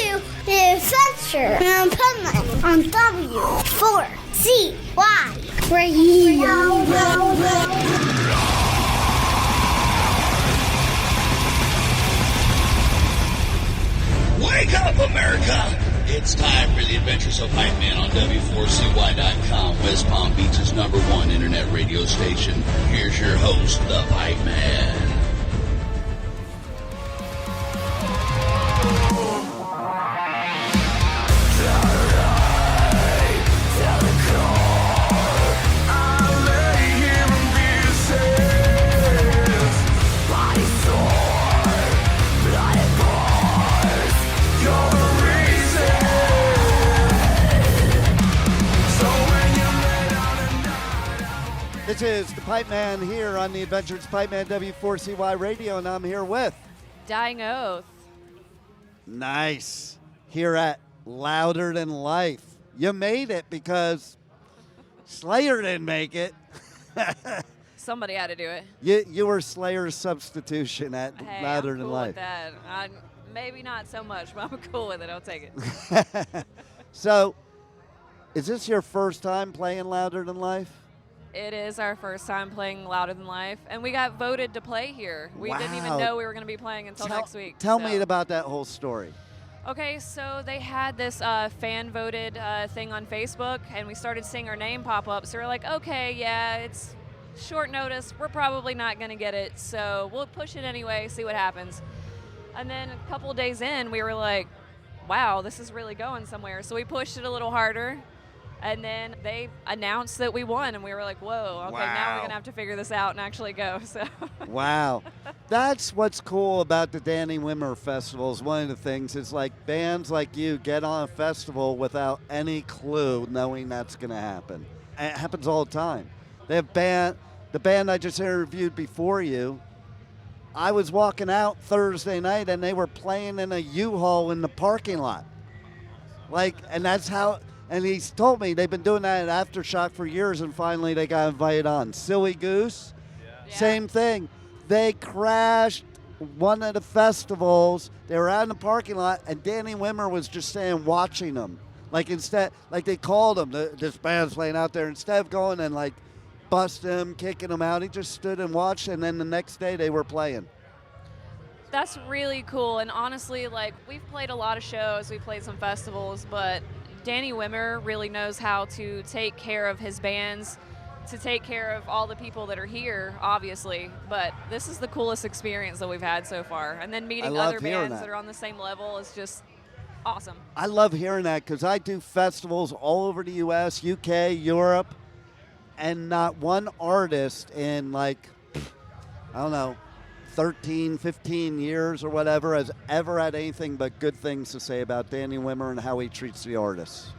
to the Adventures of Pipeman on W4CY Radio. Wake up, America! It's time for the Adventures of Pipeman on W4CY.com, West Palm Beach's #1 internet radio station. Here's your host, the Pipeman. This is the Pipeman here on the Adventures of Pipeman W4CY Radio, and I'm here with Dying Oath. Nice. Here at Louder Than Life. You made it because Slayer didn't make it. Somebody had to do it. You were Slayer's substitution at Hey, Louder I'm Than cool Life. with that. Maybe not so much, but I'm cool with it. I'll take it. So, is this your first time playing Louder Than Life? It is our first time playing Louder Than Life, and we got voted to play here. We didn't even Wow. know we were going to be playing until next week. Tell me about that whole story. Okay, so they had this fan-voted thing on Facebook, and we started seeing our name pop up. So we're like, okay, yeah, it's short notice. We're probably not going to get it, so we'll push it anyway, see what happens. And then a couple days in, we were like, wow, this is really going somewhere. So we pushed it a little harder, and then they announced that we won, and we were like, whoa, okay, now we're going to have to figure this out and actually go. So. Wow. That's what's cool about the Danny Wimmer festivals. One of the things is like bands like you get on a festival without any clue knowing that's going to happen. And it happens all the time. They have the band I just interviewed before you, I was walking out Thursday night and they were playing in a U-Haul in the parking lot. And that's how, and he's told me they've been doing that at Aftershock for years, and finally they got invited on. Silly Goose, same thing. They crashed one of the festivals. They were out in the parking lot, and Danny Wimmer was just standing watching them. They called him, this band's playing out there. Instead of going and busting him, kicking him out, he just stood and watched, and then the next day they were playing. That's really cool, and honestly, we've played a lot of shows, we've played some festivals, but Danny Wimmer really knows how to take care of his bands, to take care of all the people that are here, obviously, but this is the coolest experience that we've had so far, and then meeting other bands that are on the same level is just awesome. I love hearing that because I do festivals all over the U.S., UK, Europe, and not one artist in 13, 15 years or whatever has ever had anything but good things to say about Danny Wimmer and how he treats the artists.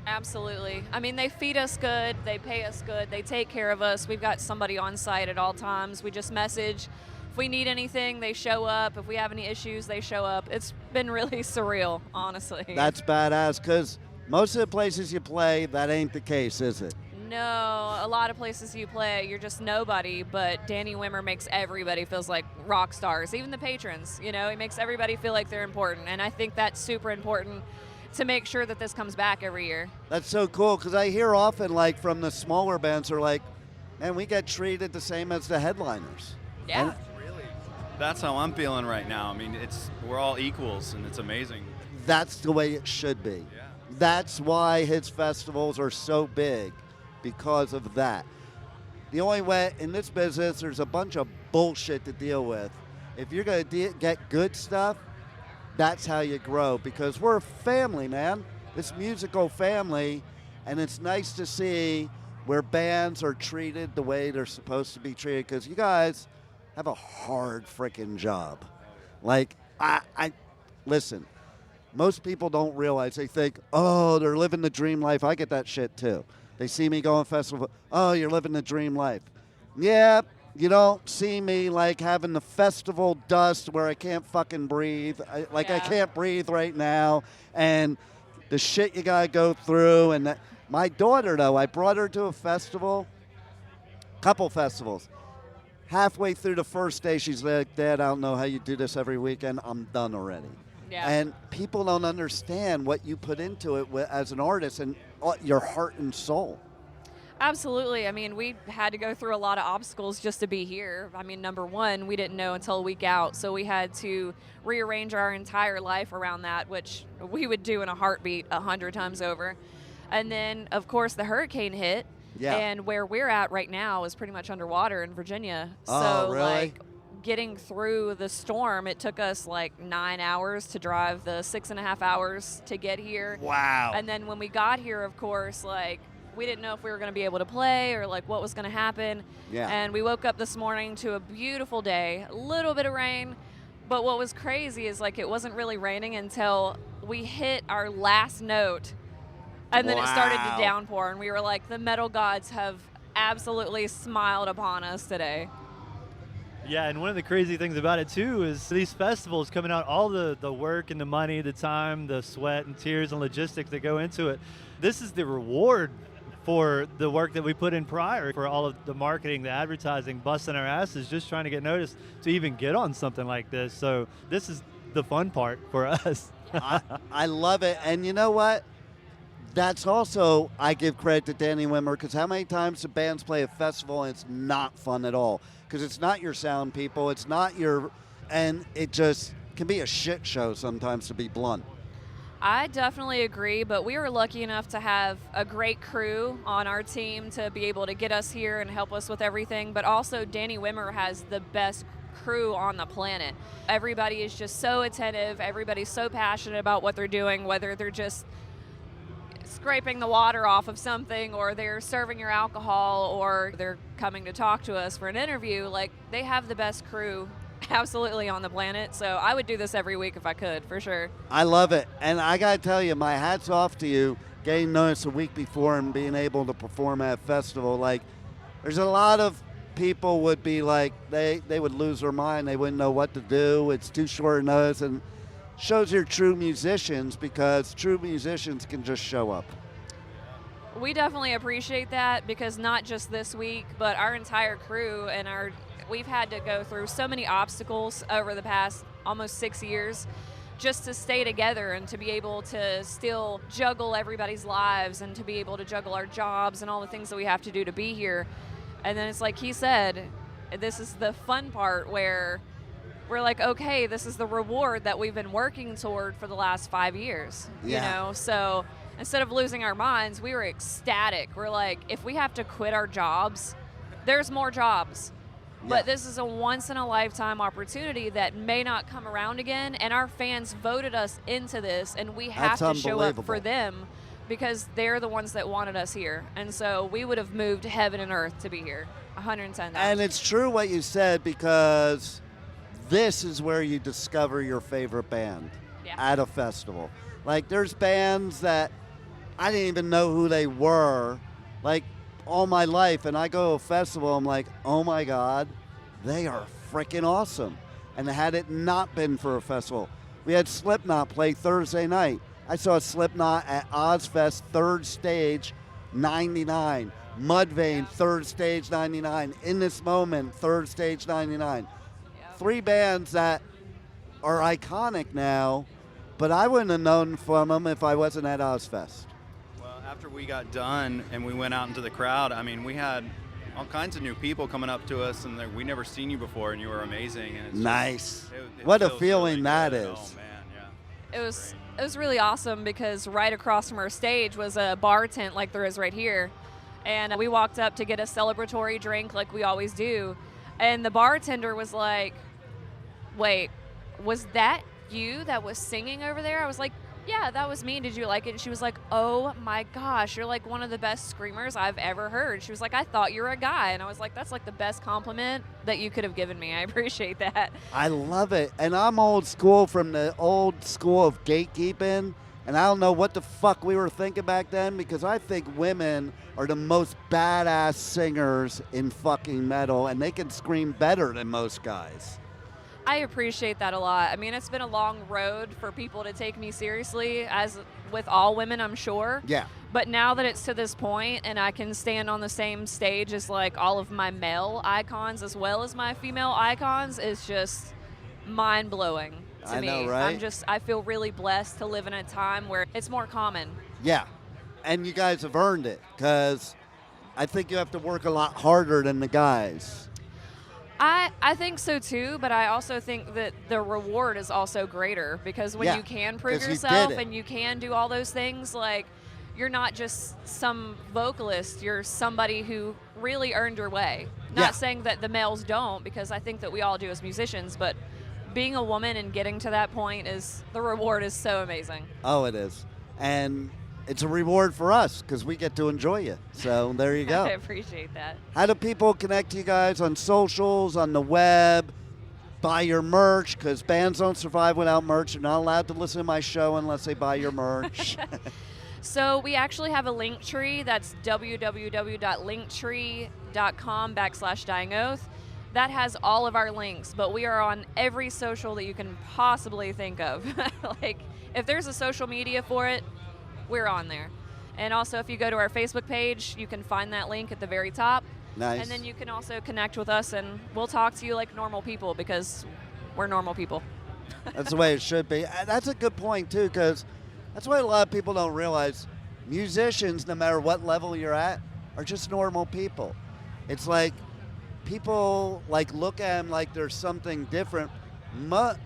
Absolutely. I mean, they feed us good, they pay us good, they take care of us. We've got somebody on site at all times. We just message. If we need anything, they show up. If we have any issues, they show up. It's been really surreal, honestly. That's badass because most of the places you play, that ain't the case, is it? No, a lot of places you play, you're just nobody, but Danny Wimmer makes everybody feels like rock stars, even the patrons, he makes everybody feel like they're important, and I think that's super important to make sure that this comes back every year. That's so cool, because I hear often, from the smaller bands are like, man, we get treated the same as the headliners. Yeah. And really, that's how I'm feeling right now. I mean, we're all equals, and it's amazing. that's the way it should be. Yeah. That's why his festivals are so big, because of that. The only way in this business, there's a bunch of bullshit to deal with. If you're going to get good stuff, that's how you grow, because we're a family, man. This musical family, and it's nice to see where bands are treated the way they're supposed to be treated, because you guys have a hard freaking job. Like, I listen, most people don't realize, they think, oh, they're living the dream life. I get that shit too. They see me going festival, oh, you're living the dream life. Yeah, you don't see me like having the festival dust where I can't fucking breathe. I can't breathe right now. And the shit you gotta go through. And my daughter, though, I brought her to a festival, couple festivals. Halfway through the first day, she's like, Dad, I don't know how you do this every weekend. I'm done already. Yeah. And people don't understand what you put into it as an artist and your heart and soul. Absolutely. I mean, we had to go through a lot of obstacles just to be here. I mean, number one, we didn't know until a week out, so we had to rearrange our entire life around that, which we would do in a heartbeat 100 times over. And then, of course, the hurricane hit, and where we're at right now is pretty much underwater in Virginia. Oh, so, really? like, getting through the storm, it took us like 9 hours to drive the 6.5 hours to get here. Wow. And then when we got here, of course, like, we didn't know if we were going to be able to play or like what was going to happen. Yeah. And we woke up this morning to a beautiful day, a little bit of rain. But what was crazy is like it wasn't really raining until we hit our last note. And then it started to downpour. And we were like, the metal gods have absolutely smiled upon us today. Yeah, and one of the crazy things about it, too, is these festivals coming out, all the work and the money, the time, the sweat and tears and logistics that go into it. This is the reward for the work that we put in prior, for all of the marketing, the advertising, busting our asses, just trying to get noticed to even get on something like this. So this is the fun part for us. I love it. And you know what? That's also, I give credit to Danny Wimmer, because how many times do bands play a festival and it's not fun at all? Because it's not your sound people, it's not your, and it just can be a shit show sometimes, to be blunt. I definitely agree, but we were lucky enough to have a great crew on our team to be able to get us here and help us with everything. But also, Danny Wimmer has the best crew on the planet. Everybody is just so attentive. Everybody's so passionate about what they're doing, whether they're just scraping the water off of something or they're serving your alcohol or they're coming to talk to us for an interview. Like, they have the best crew absolutely on the planet. So I would do this every week if I could, for sure. I love it. And I got to tell you, my hat's off to you getting noticed a week before and being able to perform at a festival. Like, there's a lot of people would be like, they would lose their mind. They wouldn't know what to do. It's too short a notice. And shows you're true musicians, because true musicians can just show up. We definitely appreciate that, because not just this week, but our entire crew and we've had to go through so many obstacles over the past almost 6 years just to stay together and to be able to still juggle everybody's lives and to be able to juggle our jobs and all the things that we have to do to be here. And then it's like he said, this is the fun part where we're like, okay, this is the reward that we've been working toward for the last 5 years, you know? So instead of losing our minds, we were ecstatic. We're like, if we have to quit our jobs, there's more jobs. But this is a once-in-a-lifetime opportunity that may not come around again, and our fans voted us into this, and we have to show up for them because they're the ones that wanted us here. And so we would have moved heaven and earth to be here, 110,000. And it's true what you said, because this is where you discover your favorite band at a festival. Like, there's bands that I didn't even know who they were, like, all my life, and I go to a festival, I'm like, oh my God, they are freaking awesome. And had it not been for a festival, we had Slipknot play Thursday night. I saw Slipknot at Ozfest, third stage, 99. Mudvayne, third stage, 99. In This Moment, third stage, 99. Three bands that are iconic now, but I wouldn't have known from them if I wasn't at Ozfest. After we got done and we went out into the crowd, I mean, we had all kinds of new people coming up to us, and we never seen you before, and you were amazing. And it's nice. It what a feels feeling really that good. is. Oh man, yeah. It was really awesome, because right across from our stage was a bar tent like there is right here, and we walked up to get a celebratory drink like we always do, and the bartender was like, "Wait, was that you that was singing over there?" I was like, "Yeah, that was me. Did you like it?" And she was like, "Oh my gosh, you're like one of the best screamers I've ever heard." She was like, "I thought you were a guy." And I was like, "That's like the best compliment that you could have given me. I appreciate that." I love it. And I'm old school, from the old school of gatekeeping. And I don't know what the fuck we were thinking back then, because I think women are the most badass singers in fucking metal, and they can scream better than most guys. I appreciate that a lot. I mean, it's been a long road for people to take me seriously, as with all women, I'm sure. Yeah. But now that it's to this point and I can stand on the same stage as like all of my male icons as well as my female icons, is just mind-blowing. to I me. know, right? I feel really blessed to live in a time where it's more common. Yeah. And you guys have earned it because I think you have to work a lot harder than the guys. I think so too, but I also think that the reward is also greater because when Yeah, you can prove 'cause you did yourself it. and you can do all those things, like you're not just some vocalist, you're somebody who really earned your way. Not Yeah. saying that the males don't, because I think that we all do as musicians, but being a woman and getting to that point the reward is so amazing. Oh, it is. And it's a reward for us because we get to enjoy you. So there you go. I appreciate that. How do people connect to you guys on socials, on the web, buy your merch? Because bands don't survive without merch. They're not allowed to listen to my show unless they buy your merch. So we actually have a link tree. That's www.linktree.com/Dying Oath. That has all of our links, but we are on every social that you can possibly think of. Like, if there's a social media for it, we're on there. And also, if you go to our Facebook page, you can find that link at the very top. Nice. And then you can also connect with us, and we'll talk to you like normal people because we're normal people. That's the way it should be. And that's a good point, too, because that's why a lot of people don't realize musicians, no matter what level you're at, are just normal people. It's like people look at them like there's something different.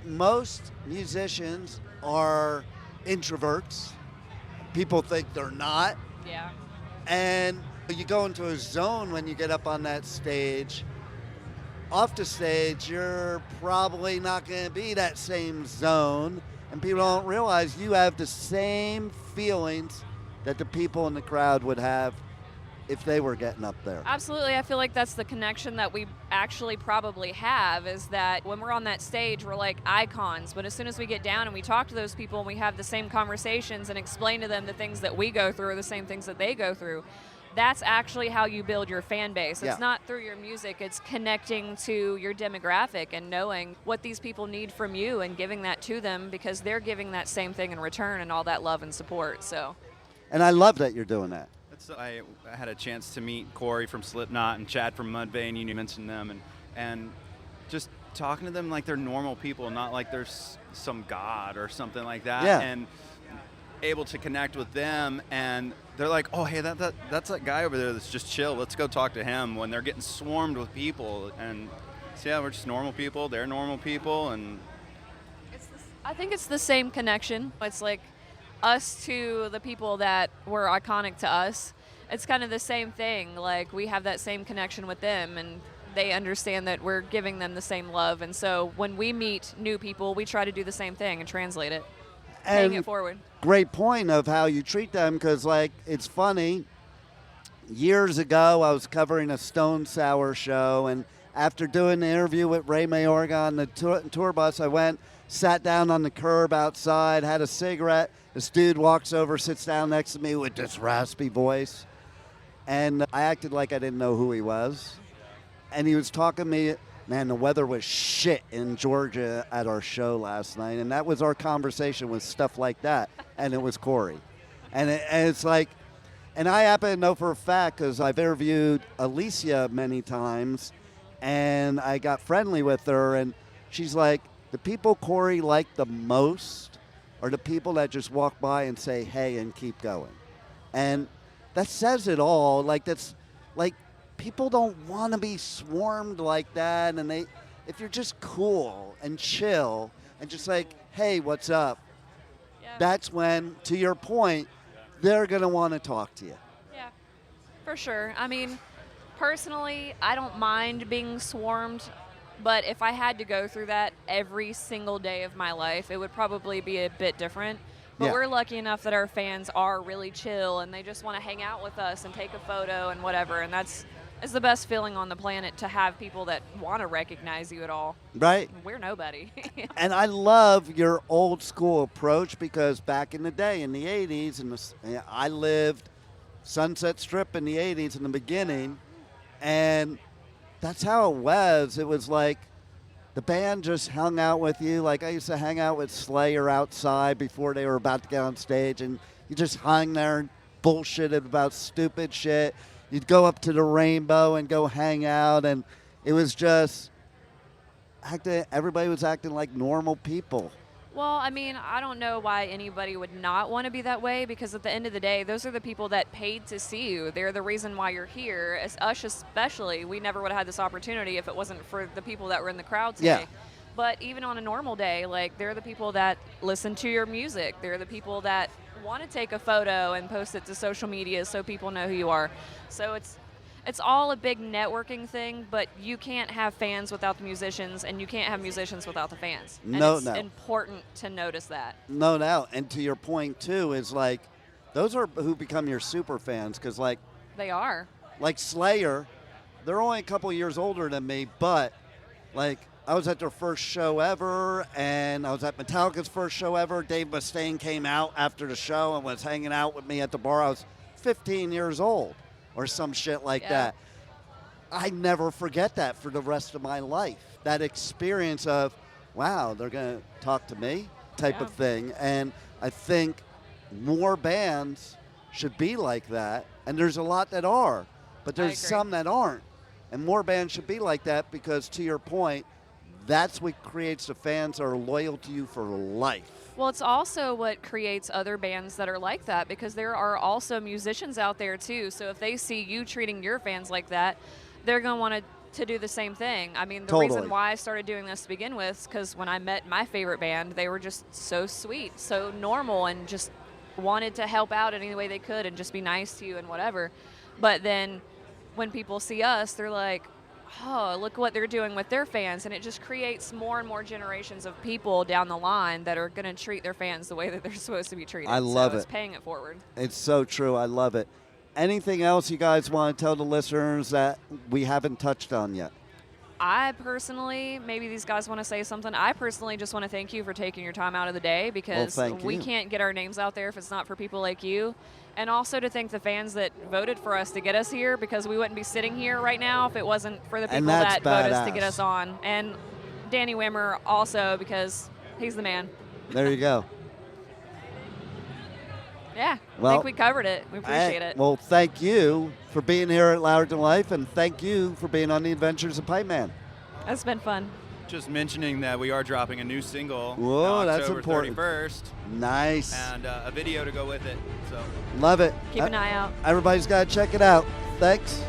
Most musicians are introverts. People think they're not. Yeah. And you go into a zone when you get up on that stage. Off the stage, you're probably not going to be that same zone. And people don't realize you have the same feelings that the people in the crowd would have if they were getting up there. Absolutely. I feel like that's the connection that we actually probably have, is that when we're on that stage, we're like icons. But as soon as we get down and we talk to those people and we have the same conversations and explain to them the things that we go through or the same things that they go through, that's actually how you build your fan base. It's Yeah. not through your music. It's connecting to your demographic and knowing what these people need from you and giving that to them because they're giving that same thing in return and all that love and support. So, And I love that you're doing that. I had a chance to meet Corey from Slipknot and Chad from Mudvayne. You mentioned them, and just talking to them like they're normal people, not like they're some god or something like that. Yeah. And able to connect with them, and they're like, "Oh, hey, that's that guy over there that's just chill. Let's go talk to him." When they're getting swarmed with people, and so yeah, we're just normal people. They're normal people, and I think it's the same connection. It's like us to the people that were iconic to us. It's kind of the same thing. Like, we have that same connection with them, and they understand that we're giving them the same love. And so when we meet new people, we try to do the same thing and translate it, paying And it forward. great point of how you treat them, because it's funny. Years ago, I was covering a Stone Sour show, and after doing the interview with Ray Mayorga on the tour bus, I went, sat down on the curb outside, had a cigarette. This dude walks over, sits down next to me with this raspy voice, and I acted like I didn't know who he was. And he was talking to me, man, the weather was shit in Georgia at our show last night, and that was our conversation with stuff like that, and it was Corey. And it's like, and I happen to know for a fact, because I've interviewed Alicia many times, and I got friendly with her, and she's like, the people Corey liked the most are the people that just walk by and say, hey, and keep going. And that says it all. That's people don't want to be swarmed like that, and if you're just cool and chill and just like, hey, what's up? Yeah. That's when, to your point, they're going to want to talk to you. Yeah, for sure. I mean, personally, I don't mind being swarmed, but if I had to go through that every single day of my life, it would probably be a bit different. But Yeah. we're lucky enough that our fans are really chill and they just want to hang out with us and take a photo and whatever. And it's the best feeling on the planet to have people that want to recognize you at all. Right? We're nobody. And I love your old school approach, because back in the day, in the 80s, I lived Sunset Strip in the 80s in the beginning, and that's how it was. It was like the band just hung out with you. Like I used to hang out with Slayer outside before they were about to get on stage, and you just hung there and bullshitted about stupid shit. You'd go up to the Rainbow and go hang out, and it was just everybody was acting like normal people. Well, I mean, I don't know why anybody would not want to be that way, because at the end of the day, those are the people that paid to see you. They're the reason why you're here. As us especially, we never would have had this opportunity if it wasn't for the people that were in the crowd today. Yeah. But even on a normal day, like, they're the people that listen to your music. They're the people that want to take a photo and post it to social media so people know who you are. So it's all a big networking thing, but you can't have fans without the musicians, and you can't have musicians without the fans. And it's important to notice that. No doubt. And to your point, too, is like, those are who become your super fans, because, like, They are. like Slayer, they're only a couple years older than me, but, like, I was at their first show ever, and I was at Metallica's first show ever. Dave Mustaine came out after the show and was hanging out with me at the bar. I was 15 years old or some shit like that. I never forget that for the rest of my life. That experience of, wow, they're going to talk to me type of thing. And I think more bands should be like that. And there's a lot that are, but there's some that aren't. And more bands should be like that because, to your point, that's what creates the fans that are loyal to you for life. Well, it's also what creates other bands that are like that, because there are also musicians out there too. So if they see you treating your fans like that, they're going to want to do the same thing. I mean, the reason why I started doing this to begin with is because when I met my favorite band, they were just so sweet, so normal, and just wanted to help out in any way they could and just be nice to you and whatever. But then when people see us, they're like, oh, look what they're doing with their fans. And it just creates more and more generations of people down the line that are going to treat their fans the way that they're supposed to be treated. I love it. It's paying it forward. It's so true. I love it. Anything else you guys want to tell the listeners that we haven't touched on yet? I personally, maybe these guys want to say something. I personally just want to thank you for taking your time out of the day, because we can't get our names out there if it's not for people like you. And also to thank the fans that voted for us to get us here, because we wouldn't be sitting here right now if it wasn't for the people that voted us to get us on. And Danny Wimmer also, because he's the man. There you go. Yeah, I think we covered it. We appreciate it. Well, thank you for being here at Louder Than Life, and thank you for being on the Adventures of Pipeman. That's been fun. Just mentioning that we are dropping a new single Whoa, that's October important. 31st. Nice. And a video to go with it. So love it. Keep an eye out. Everybody's got to check it out. Thanks.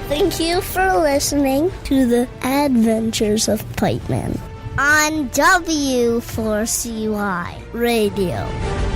Thank you for listening to the Adventures of Pipeman on W4CY Radio.